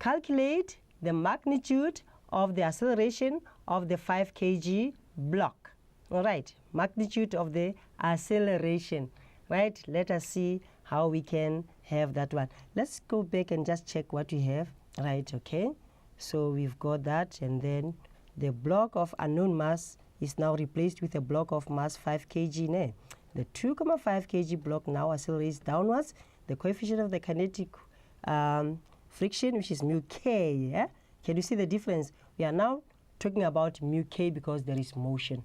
calculate the magnitude of the acceleration of the 5 kg block. All right, magnitude of the acceleration. Right, let us see how we can have that one. Let's go back and just check what we have. Right, okay. So we've got that, and then the block of unknown mass is now replaced with a block of mass 5 kg. Ne? The 2.5 kg block now accelerates downwards. The coefficient of the kinetic friction, which is mu k. Yeah? Can you see the difference? We are now talking about mu k because there is motion.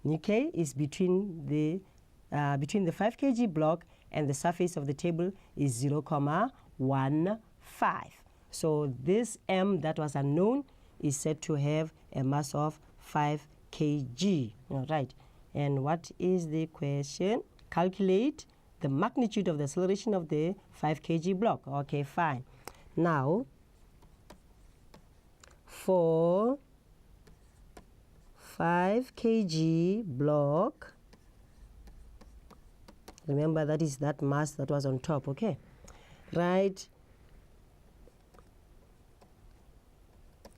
Mu k is between the 5 kg block and the surface of the table is 0.15. So this m that was unknown is said to have a mass of 5 kg. All right. And what is the question? Calculate the magnitude of the acceleration of the 5 kg block. Okay, fine. Now, for 5 kg block, remember that is that mass that was on top, okay? Right.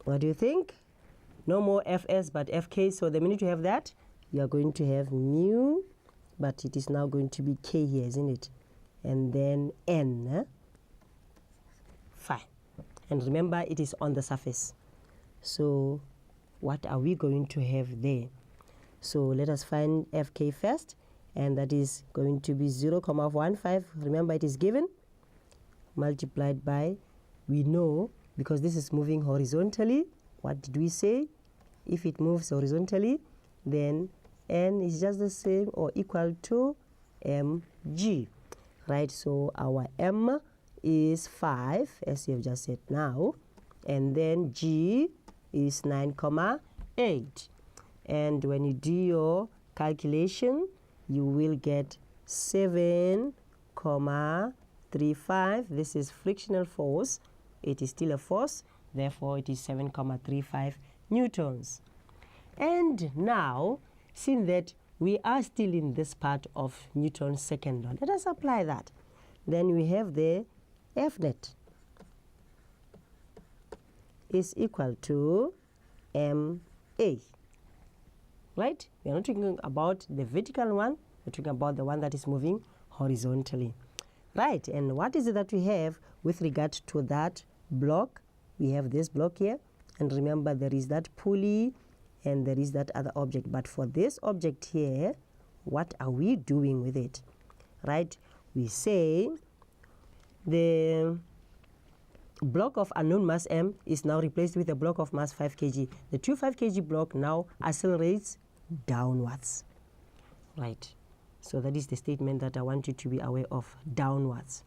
What do you think? No more Fs but Fk. So the minute you have that, you are going to have mu, but it is now going to be k here, isn't it? And then n. Fine. And remember, it is on the surface. So what are we going to have there? So let us find Fk first, and that is going to be 0.15. Remember, it is given, multiplied by, we know, because this is moving horizontally, what did we say? If it moves horizontally, then n is just the same or equal to mg. Right, so our m is 5, as you have just said now, and then g is 9.8. And when you do your calculation, you will get 7.35. This is frictional force. It is still a force, therefore it is 7.35 newtons. And now, seeing that we are still in this part of Newton's second law, let us apply that. Then we have the F net is equal to ma. Right? We are not talking about the vertical one, we're talking about the one that is moving horizontally. Right, and what is it that we have with regard to that block? We have this block here, and remember there is that pulley and there is that other object. But for this object here, what are we doing with it? Right, we say the block of unknown mass m is now replaced with a block of mass 5 kg. The 5 kg block now accelerates downwards. Right, so that is the statement that I want you to be aware of, downwards.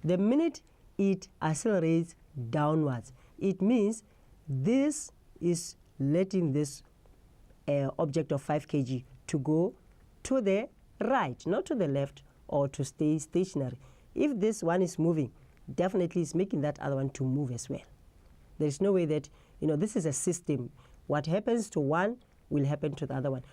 The minute it accelerates downwards, it means this is letting this object of 5 kg to go to the right, not to the left or to stay stationary. If this one is moving, definitely it's making that other one to move as well. There is no way that, this is a system. What happens to one will happen to the other one.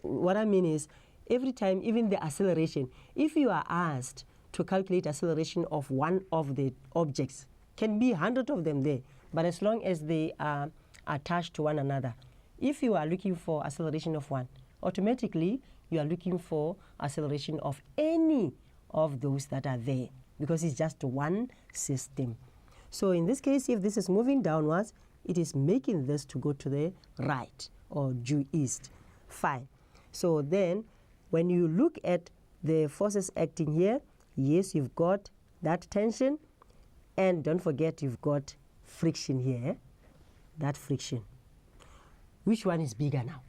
What I mean is, every time, even the acceleration, if you are asked to calculate acceleration of one of the objects, can be 100 of them there, but as long as they are attached to one another, if you are looking for acceleration of one, automatically you are looking for acceleration of any of those that are there, because it's just one system. So in this case, if this is moving downwards, it is making this to go to the right or due east. Fine. So then when you look at the forces acting here, yes, you've got that tension, and don't forget you've got friction here, that friction. Which one is bigger now?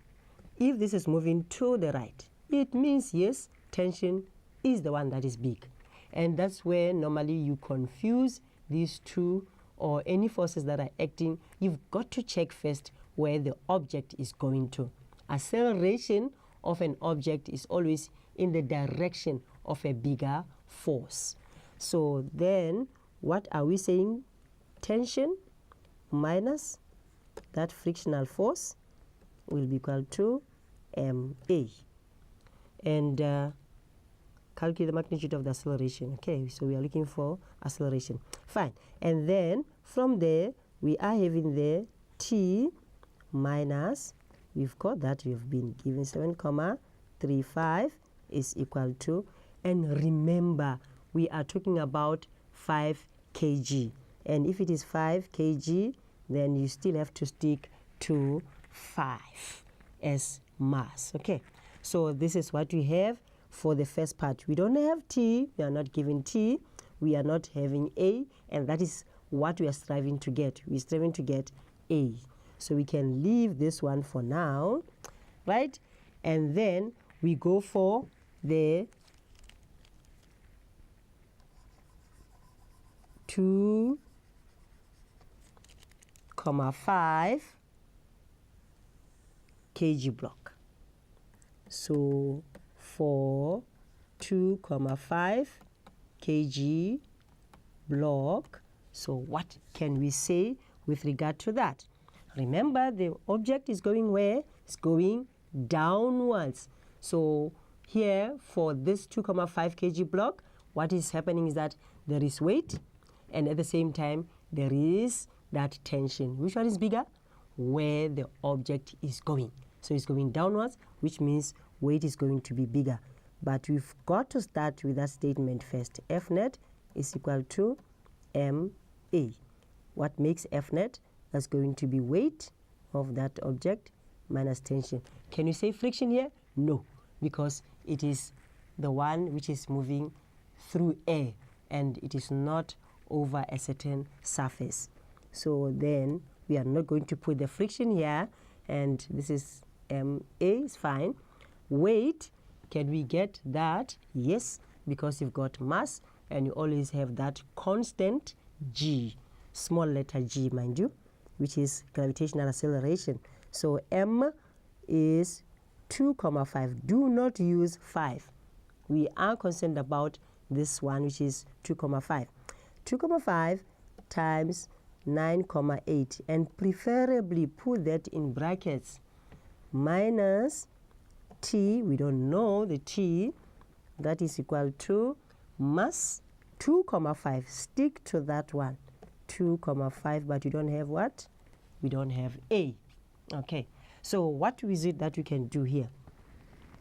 If this is moving to the right, it means yes, tension is the one that is big. And that's where normally you confuse these two, or any forces that are acting. You've got to check first where the object is going to. Acceleration of an object is always in the direction of a bigger force. So then what are we saying? Tension minus that frictional force will be equal to ma. And calculate the magnitude of the acceleration. Okay, so we are looking for acceleration. Fine. And then from there, we are having the t minus, we've got that we've been given 7,35 is equal to, and remember, we are talking about 5 kg. And if it is 5 kg, then you still have to stick to 5 as mass. Okay, so this is what we have for the first part. We don't have t, we are not given t, we are not having a, and that is what we are striving to get. We're striving to get a. So we can leave this one for now, right? And then we go for the 2,5 kg block. So for 2,5 kg block, so what can we say with regard to that? Remember, the object is going where? It's going downwards. So here for this 2,5 kg block, what is happening is that there is weight, and at the same time there is that tension. Which one is bigger? Where the object is going. So it's going downwards, which means weight is going to be bigger. But we've got to start with that statement first. F net is equal to ma. What makes F net? That's going to be weight of that object minus tension. Can you say friction here? No, because it is the one which is moving through air and it is not over a certain surface. So then we are not going to put the friction here, and this is ma is fine. Weight, can we get that? Yes, because you've got mass and you always have that constant g, small letter g, mind you, which is gravitational acceleration. So m is 2,5. Do not use 5. We are concerned about this one, which is 2,5. 2,5 times 9,8, and preferably put that in brackets, minus t, we don't know the t, that is equal to mass 2,5. Stick to that one, 2,5, but you don't have what? We don't have a. Okay, so what is it that we can do here?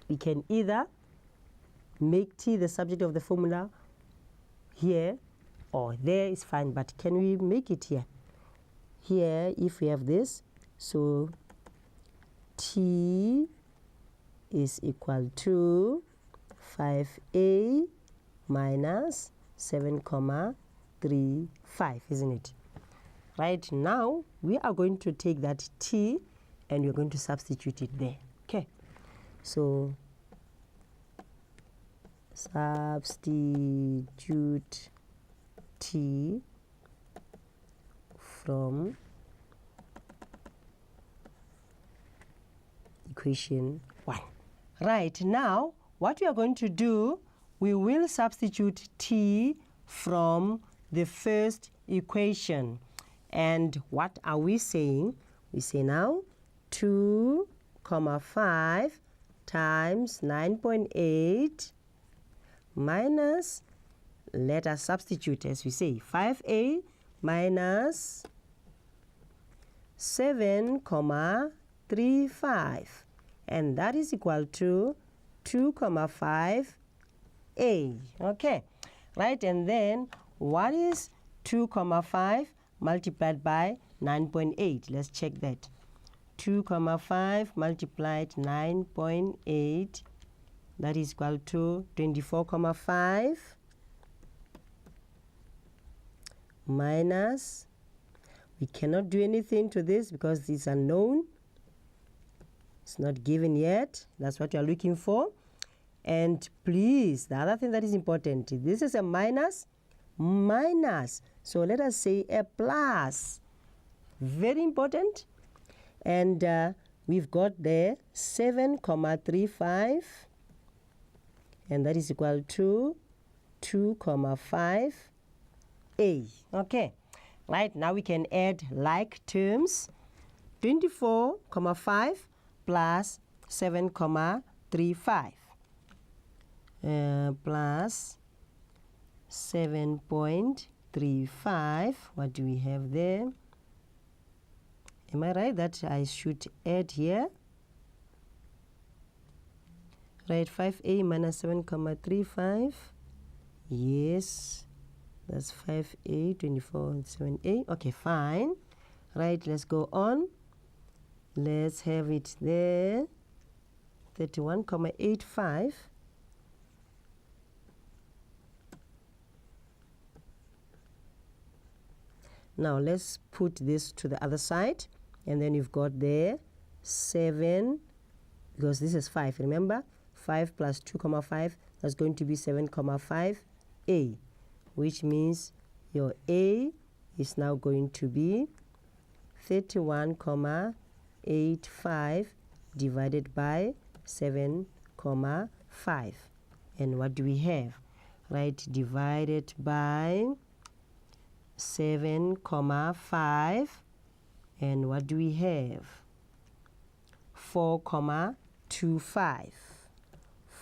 We can either make t the subject of the formula here or there is fine, but can we make it here? Here, if we have this, so t is equal to 5a minus 7,35, isn't it? Right now, we are going to take that t and we're going to substitute it there. Okay, so substitute t from equation 1. Right, now what we are going to do, we will substitute t from the first equation. And what are we saying? We say now 2,5 times 9.8 minus, let us substitute as we say, 5a minus 7,35, and that is equal to 2,5a. Okay, right, and then what is 2,5 multiplied by 9.8? Let's check that. 2,5 multiplied 9.8, that is equal to 24,5 minus, we cannot do anything to this because it's unknown. It's not given yet. That's what you're looking for. And please, the other thing that is important, this is a minus, so let us say a plus. Very important. And we've got there 7,35, and that is equal to 2,5a. Okay, right, now we can add like terms. 24,5 plus 7,35. plus 7.35. What do we have there? Am I right that I should add here? Right, 5a minus 7.35. Yes, that's 5a, 24, 7a. Okay, fine. Right, let's go on. Let's have it there. 31.85. Now let's put this to the other side, and then you've got there 7, because this is 5, remember? 5 plus 2.5, that's going to be 7.5a, which means your a is now going to be 31.85 divided by 7.5. And what do we have? Right, divided by 7.5, and what do we have? 4.25.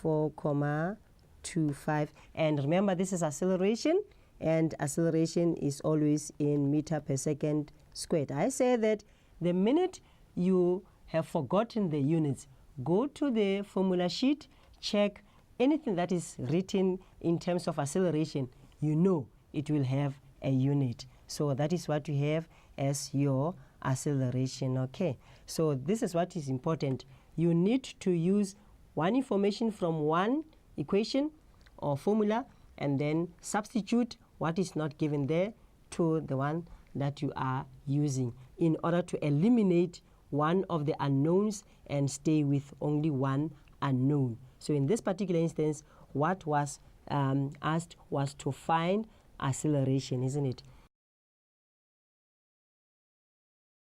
4.25. And remember, this is acceleration, and acceleration is always in meter per second squared. I say that the minute you have forgotten the units, go to the formula sheet, check anything that is written in terms of acceleration, you know it will have a unit. So that is what you have as your acceleration. Okay, so this is what is important. You need to use one information from one equation or formula and then substitute what is not given there to the one that you are using in order to eliminate one of the unknowns and stay with only one unknown. So in this particular instance, what was asked was to find acceleration, isn't it?